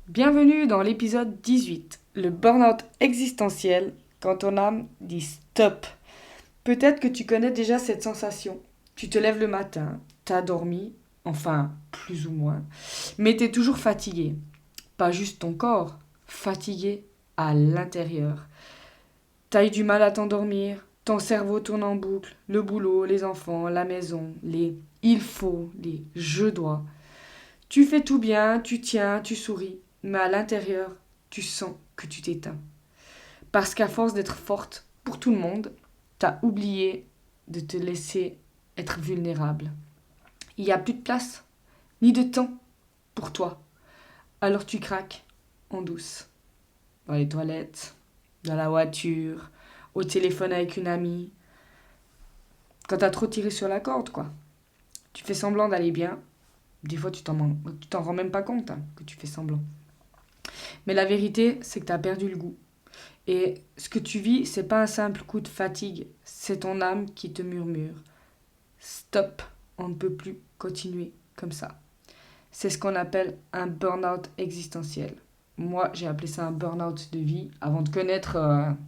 Bienvenue dans l'épisode 18, le burn-out existentiel quand ton âme dit stop. Peut-être que tu connais déjà cette sensation. Tu te lèves le matin, t'as dormi, enfin plus ou moins, mais t'es toujours fatigué. Pas juste ton corps, fatigué à l'intérieur. T'as eu du mal à t'endormir, ton cerveau tourne en boucle, le boulot, les enfants, la maison, les il faut, les je dois. Tu fais tout bien, tu tiens, tu souris, mais à l'intérieur, tu sens que tu t'éteins. Parce qu'à force d'être forte pour tout le monde, t'as oublié de te laisser être vulnérable. Il n'y a plus de place, ni de temps pour toi. Alors tu craques en douce. Dans les toilettes, dans la voiture, au téléphone avec une amie. Quand t'as trop tiré sur la corde, quoi. Tu fais semblant d'aller bien. Des fois, tu t'en rends même pas compte que tu fais semblant. Mais la vérité, c'est que tu as perdu le goût. Et ce que tu vis, c'est pas un simple coup de fatigue, c'est ton âme qui te murmure. Stop, on ne peut plus continuer comme ça. C'est ce qu'on appelle un burn-out existentiel. Moi, j'ai appelé ça un burn-out de vie avant de connaître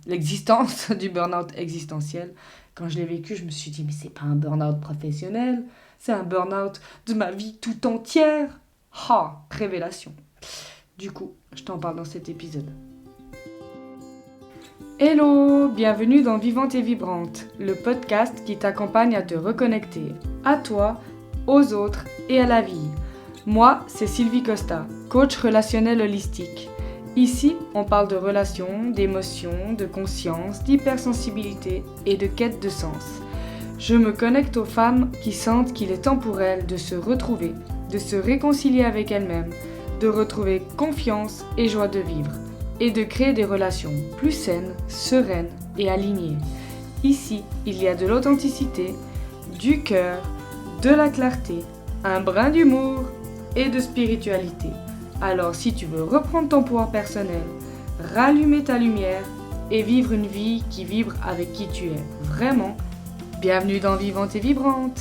l'existence du burn-out existentiel. Quand je l'ai vécu, je me suis dit, mais c'est pas un burn-out professionnel, c'est un burn-out de ma vie tout entière. Ha, révélation. Du coup, je t'en parle dans cet épisode. Hello, bienvenue dans Vivante et Vibrante, le podcast qui t'accompagne à te reconnecter à toi, aux autres et à la vie. Moi, c'est Sylvie Costa, coach relationnel holistique. Ici, on parle de relations, d'émotions, de conscience, d'hypersensibilité et de quête de sens. Je me connecte aux femmes qui sentent qu'il est temps pour elles de se retrouver, de se réconcilier avec elles-mêmes, de retrouver confiance et joie de vivre, et de créer des relations plus saines, sereines et alignées. Ici, il y a de l'authenticité, du cœur, de la clarté, un brin d'humour et de spiritualité. Alors si tu veux reprendre ton pouvoir personnel, rallumer ta lumière et vivre une vie qui vibre avec qui tu es vraiment, bienvenue dans Vivante et Vibrante.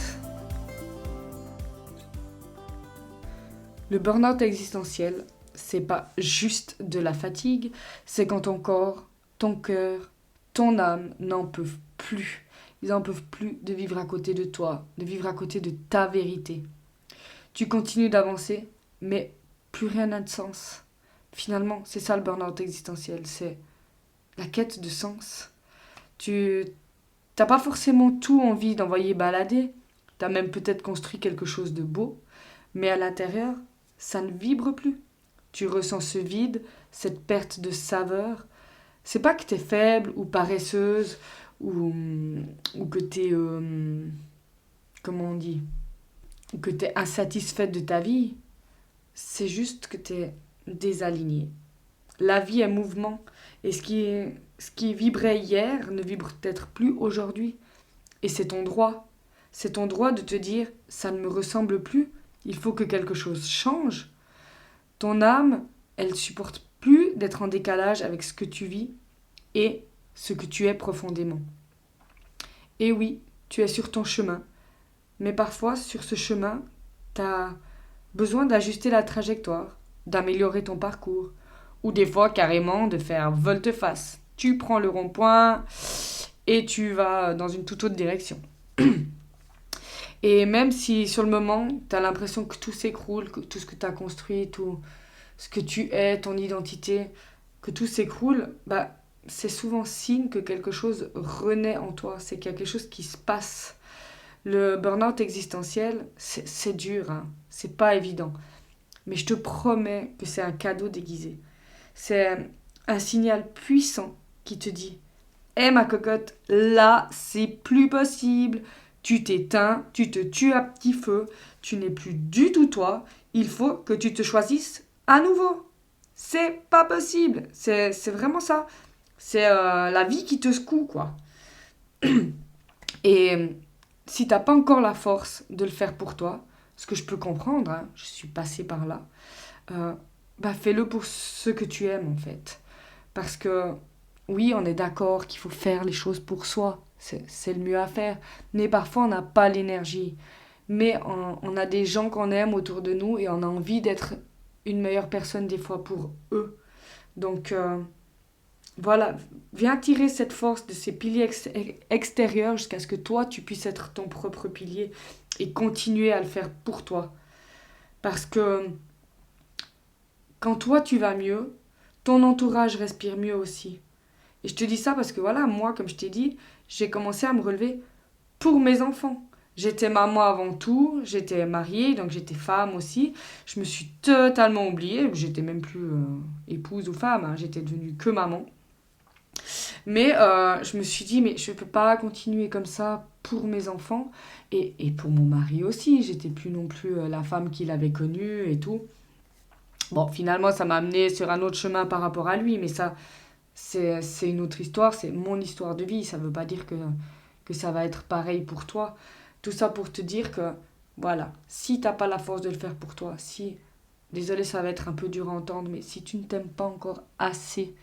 Le burn-out existentiel, c'est pas juste de la fatigue, c'est quand ton corps, ton cœur, ton âme n'en peuvent plus. Ils n'en peuvent plus de vivre à côté de toi, de vivre à côté de ta vérité. Tu continues d'avancer, mais plus rien n'a de sens. Finalement, c'est ça le burn-out existentiel, c'est la quête de sens. Tu n'as pas forcément tout envie d'envoyer balader, tu as même peut-être construit quelque chose de beau, mais à l'intérieur, ça ne vibre plus. Tu ressens ce vide, cette perte de saveur. C'est pas que t'es faible ou paresseuse ou que t'es comment on dit, ou que t'es insatisfaite de ta vie. C'est juste que t'es désalignée. La vie est mouvement et ce qui vibrait hier ne vibre peut-être plus aujourd'hui. Et c'est ton droit. C'est ton droit de te dire ça ne me ressemble plus. Il faut que quelque chose change. Ton âme, elle supporte plus d'être en décalage avec ce que tu vis et ce que tu es profondément. Et oui, tu es sur ton chemin, mais parfois sur ce chemin, tu as besoin d'ajuster la trajectoire, d'améliorer ton parcours, ou des fois carrément de faire volte-face. Tu prends le rond-point et tu vas dans une toute autre direction. Et même si sur le moment, tu as l'impression que tout s'écroule, que tout ce que tu as construit, tout ce que tu es, ton identité, que tout s'écroule, bah, c'est souvent signe que quelque chose renaît en toi, c'est qu'il y a quelque chose qui se passe. Le burn-out existentiel, c'est dur, c'est pas évident. Mais je te promets que c'est un cadeau déguisé. C'est un signal puissant qui te dit hé ma cocotte, là, c'est plus possible. Tu t'éteins, tu te tues à petit feu, tu n'es plus du tout toi. Il faut que tu te choisisses à nouveau. C'est pas possible. C'est vraiment ça. C'est la vie qui te secoue, quoi. Et si t'as pas encore la force de le faire pour toi, ce que je peux comprendre, je suis passée par là, bah fais-le pour ce que tu aimes, en fait. Parce que oui, on est d'accord qu'il faut faire les choses pour soi, c'est le mieux à faire, mais parfois on n'a pas l'énergie. Mais on a des gens qu'on aime autour de nous et on a envie d'être une meilleure personne des fois pour eux. Donc voilà, viens tirer cette force de ces piliers extérieurs jusqu'à ce que toi, tu puisses être ton propre pilier et continuer à le faire pour toi. Parce que quand toi, tu vas mieux, ton entourage respire mieux aussi. Et je te dis ça parce que voilà, moi, comme je t'ai dit, j'ai commencé à me relever pour mes enfants. J'étais maman avant tout, j'étais mariée, donc j'étais femme aussi. Je me suis totalement oubliée, j'étais même plus épouse ou femme, hein, j'étais devenue que maman. Mais je me suis dit, mais je ne peux pas continuer comme ça pour mes enfants et pour mon mari aussi. J'étais plus non plus la femme qu'il avait connue et tout. Bon, finalement, ça m'a amené sur un autre chemin par rapport à lui, mais ça, c'est une autre histoire, c'est mon histoire de vie. Ça ne veut pas dire que ça va être pareil pour toi. Tout ça pour te dire que, voilà, si t'as pas la force de le faire pour toi, si, désolé, ça va être un peu dur à entendre, mais si tu ne t'aimes pas encore assez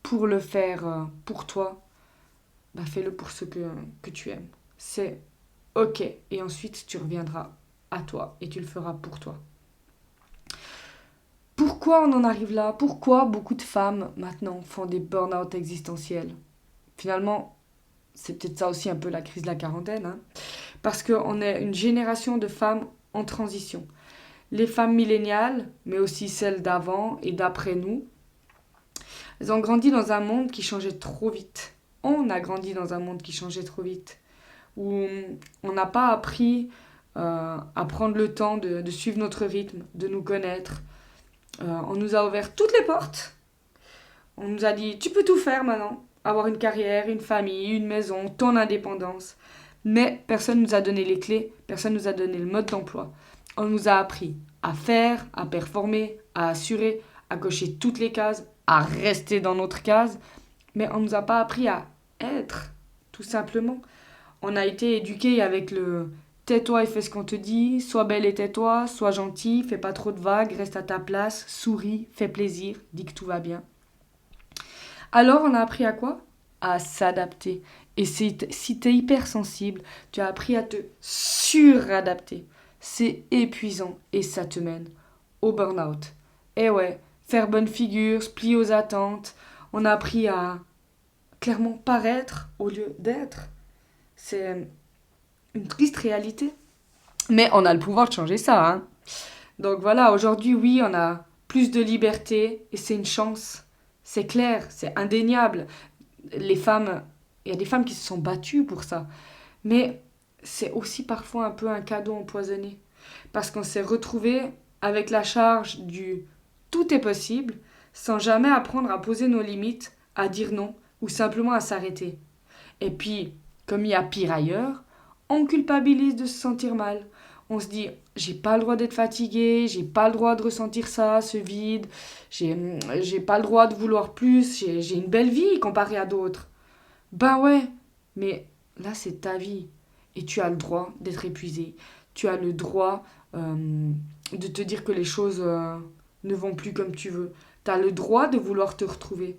pour le faire pour toi, bah fais-le pour ce que tu aimes. C'est ok. Et ensuite, tu reviendras à toi et tu le feras pour toi. Pourquoi on en arrive là? Pourquoi beaucoup de femmes maintenant font des burn-out existentiels? Finalement, c'est peut-être ça aussi un peu la crise de la quarantaine, hein. Parce qu'on est une génération de femmes en transition. Les femmes milléniales, mais aussi celles d'avant et d'après nous, elles ont grandi dans un monde qui changeait trop vite. On a grandi dans un monde qui changeait trop vite, où on n'a pas appris à prendre le temps de suivre notre rythme, de nous connaître. On nous a ouvert toutes les portes. On nous a dit, tu peux tout faire maintenant. Avoir une carrière, une famille, une maison, ton indépendance. Mais personne ne nous a donné les clés, personne ne nous a donné le mode d'emploi. On nous a appris à faire, à performer, à assurer, à cocher toutes les cases, à rester dans notre case. Mais on ne nous a pas appris à être, tout simplement. On a été éduqués avec le tais-toi et fais ce qu'on te dit, sois belle et tais-toi, sois gentil, fais pas trop de vagues, reste à ta place, souris, fais plaisir, dis que tout va bien. Alors on a appris à quoi? À s'adapter. Et si t'es hypersensible, tu as appris à te suradapter. C'est épuisant et ça te mène au burn-out. Et ouais, faire bonne figure, se plier aux attentes. On a appris à clairement paraître au lieu d'être. C'est une triste réalité. Mais on a le pouvoir de changer ça, hein. Donc voilà, aujourd'hui, oui, on a plus de liberté et c'est une chance. C'est clair, c'est indéniable. Les femmes, il y a des femmes qui se sont battues pour ça. Mais c'est aussi parfois un peu un cadeau empoisonné. Parce qu'on s'est retrouvé avec la charge du tout est possible, sans jamais apprendre à poser nos limites, à dire non, ou simplement à s'arrêter. Et puis, comme il y a pire ailleurs, on culpabilise de se sentir mal. On se dit, j'ai pas le droit d'être fatigué, j'ai pas le droit de ressentir ça, ce vide, j'ai pas le droit de vouloir plus, j'ai une belle vie comparée à d'autres. Ben ouais, mais là c'est ta vie. Et tu as le droit d'être épuisé. Tu as le droit de te dire que les choses ne vont plus comme tu veux. Tu as le droit de vouloir te retrouver.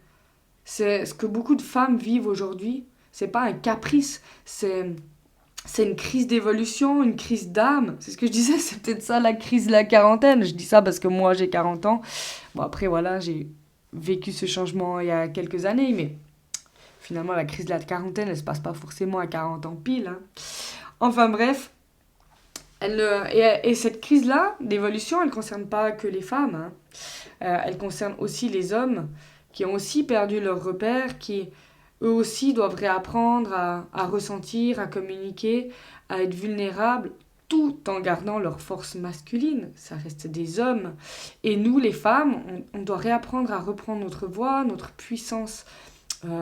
C'est ce que beaucoup de femmes vivent aujourd'hui. C'est pas un caprice, c'est une crise d'évolution, une crise d'âme. C'est ce que je disais, c'est peut-être ça la crise de la quarantaine. Je dis ça parce que moi j'ai 40 ans. Bon après voilà, j'ai vécu ce changement il y a quelques années, mais finalement la crise de la quarantaine, elle se passe pas forcément à 40 ans pile, hein. Enfin bref, et cette crise-là d'évolution, elle ne concerne pas que les femmes, hein. Elle concerne aussi les hommes qui ont aussi perdu leurs repères, qui eux aussi doivent réapprendre à ressentir, à communiquer, à être vulnérables, tout en gardant leur force masculine. Ça reste des hommes. Et nous, les femmes, on doit réapprendre à reprendre notre voix, notre puissance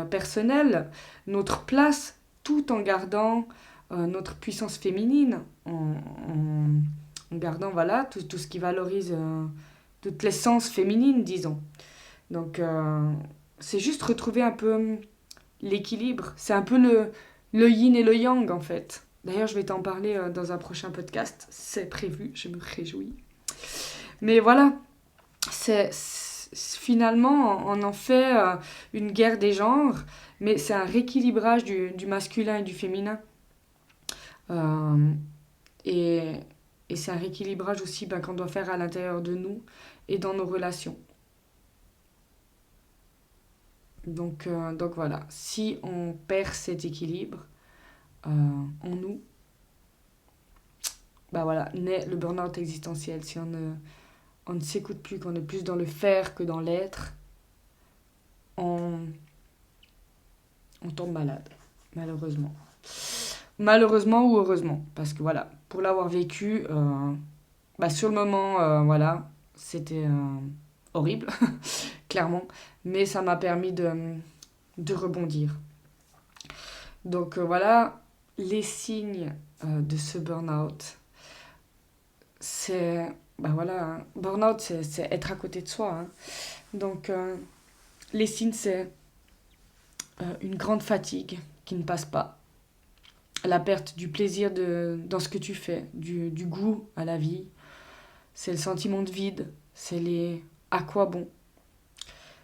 personnelle, notre place, tout en gardant notre puissance féminine, en gardant voilà, tout ce qui valorise toute l'essence féminine, disons. Donc, c'est juste retrouver un peu l'équilibre. C'est un peu le yin et le yang, en fait. D'ailleurs, je vais t'en parler dans un prochain podcast. C'est prévu, je me réjouis. Mais voilà, finalement, on en fait une guerre des genres, mais c'est un rééquilibrage du masculin et du féminin. Euh, et Et c'est un rééquilibrage aussi qu'on doit faire à l'intérieur de nous et dans nos relations. Donc voilà, si on perd cet équilibre en nous, bah voilà, naît le burn-out existentiel. Si on ne s'écoute plus, qu'on est plus dans le faire que dans l'être, on, on tombe malade, malheureusement. Malheureusement ou heureusement, parce que voilà, pour l'avoir vécu, sur le moment, voilà, c'était horrible, clairement, mais ça m'a permis de rebondir. Donc voilà, les signes de ce burn-out, c'est, voilà, hein, burn-out, c'est être à côté de soi. Hein. Donc les signes, c'est une grande fatigue qui ne passe pas, la perte du plaisir dans ce que tu fais, du goût à la vie, c'est le sentiment de vide, c'est les à quoi bon,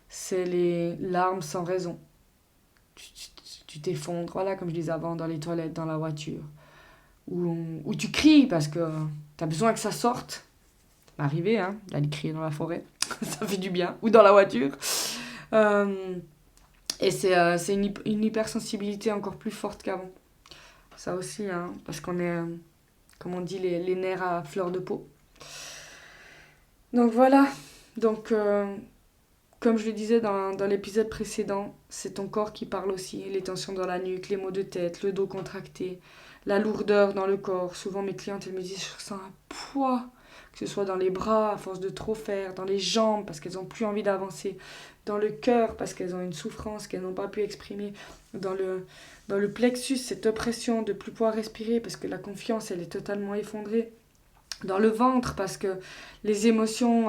c'est les larmes sans raison. Tu t'effondres, voilà, comme je disais avant, dans les toilettes, dans la voiture, où tu cries parce que tu as besoin que ça sorte. Ça m'est arrivé, hein, d'aller crier dans la forêt, ça fait du bien, ou dans la voiture. Euh, et c'est une hypersensibilité encore plus forte qu'avant. Ça aussi, hein, parce qu'on est, comme on dit, les nerfs à fleur de peau. Donc voilà, donc comme je le disais dans l'épisode précédent, c'est ton corps qui parle aussi. Les tensions dans la nuque, les maux de tête, le dos contracté, la lourdeur dans le corps. Souvent mes clientes, elles me disent, je ressens un poids, que ce soit dans les bras à force de trop faire, dans les jambes parce qu'elles n'ont plus envie d'avancer, dans le cœur parce qu'elles ont une souffrance qu'elles n'ont pas pu exprimer, dans le plexus, cette oppression de plus pouvoir respirer parce que la confiance, elle est totalement effondrée. Dans le ventre parce que les émotions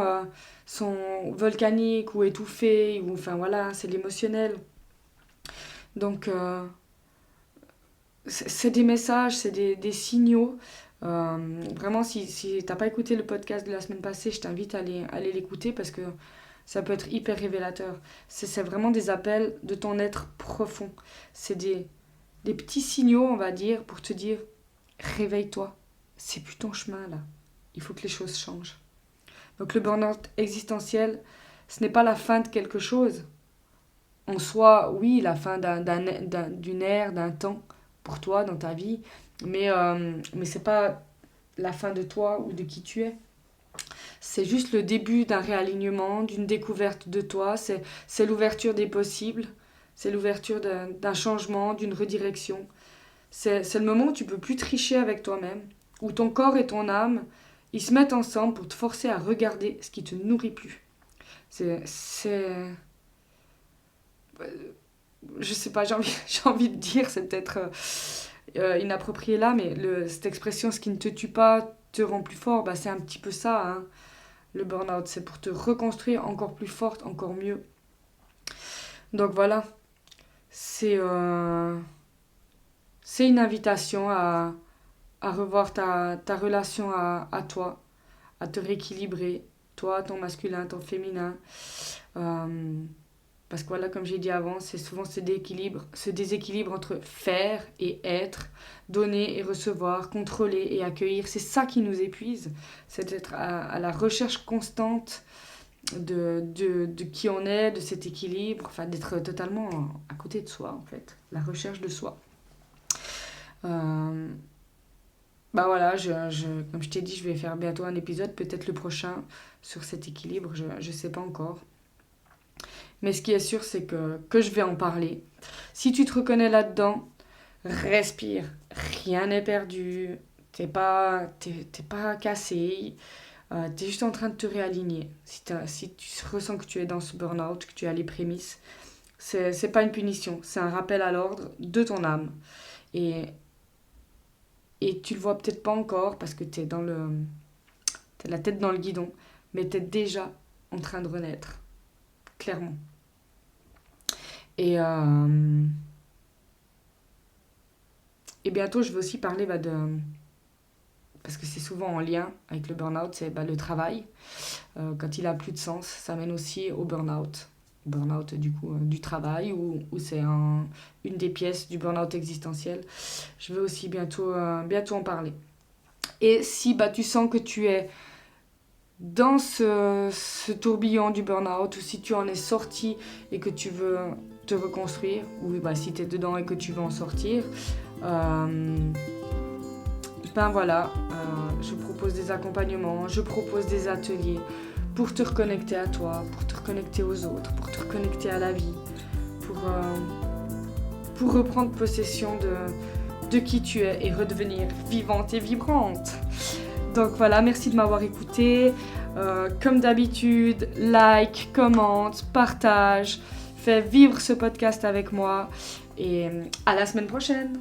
sont volcaniques ou étouffées, ou enfin voilà, c'est l'émotionnel. Donc c'est des messages, c'est des signaux. Vraiment, si t'as pas écouté le podcast de la semaine passée, je t'invite à aller l'écouter parce que ça peut être hyper révélateur. C'est vraiment des appels de ton être profond. C'est des petits signaux, on va dire, pour te dire réveille-toi. C'est plus ton chemin là. Il faut que les choses changent. Donc le burn-out existentiel, ce n'est pas la fin de quelque chose. En soi, oui, la fin d'une ère, d'un temps pour toi dans ta vie, mais c'est pas la fin de toi ou de qui tu es. C'est juste le début d'un réalignement, d'une découverte de toi, c'est l'ouverture des possibles, c'est l'ouverture d'un changement, d'une redirection. C'est le moment où tu peux plus tricher avec toi-même, où ton corps et ton âme, ils se mettent ensemble pour te forcer à regarder ce qui te nourrit plus. C'est je sais pas, j'ai envie de dire, c'est peut-être inapproprié là, mais cette expression, ce qui ne te tue pas te rend plus fort, c'est un petit peu ça, hein, le burn-out. C'est pour te reconstruire encore plus forte, encore mieux. Donc voilà, c'est c'est une invitation à revoir ta relation à toi, à te rééquilibrer, toi, ton masculin, ton féminin. Euh, Parce que voilà, comme j'ai dit avant, c'est souvent ce déséquilibre entre faire et être, donner et recevoir, contrôler et accueillir. C'est ça qui nous épuise. C'est d'être à la recherche constante de qui on est, de cet équilibre, enfin d'être totalement à côté de soi en fait. La recherche de soi. Euh, voilà, comme je t'ai dit, je vais faire bientôt un épisode, peut-être le prochain, sur cet équilibre, je ne sais pas encore. Mais ce qui est sûr, c'est que je vais en parler. Si tu te reconnais là-dedans, respire. Rien n'est perdu. T'es pas cassé. T'es juste en train de te réaligner. Si tu ressens que tu es dans ce burn-out, que tu as les prémices, c'est pas une punition. C'est un rappel à l'ordre de ton âme. Et, et tu le vois peut-être pas encore parce que t'as la tête dans le guidon. Mais t'es déjà en train de renaître. Clairement. Et, et bientôt, je vais aussi parler parce que c'est souvent en lien avec le burn-out, c'est le travail. Quand il a plus de sens, ça mène aussi au burn-out. Burn-out du coup du travail, où c'est une des pièces du burn-out existentiel. Je vais aussi bientôt en parler. Et si tu sens que tu es dans ce tourbillon du burn-out, ou si tu en es sorti et que tu veux te reconstruire, ou si tu es dedans et que tu veux en sortir, je propose des accompagnements, je propose des ateliers pour te reconnecter à toi, pour te reconnecter aux autres, pour te reconnecter à la vie, pour reprendre possession de qui tu es et redevenir vivante et vibrante. Donc voilà, merci de m'avoir écouté. Comme d'habitude, like, commente, partage, fais vivre ce podcast avec moi et à la semaine prochaine.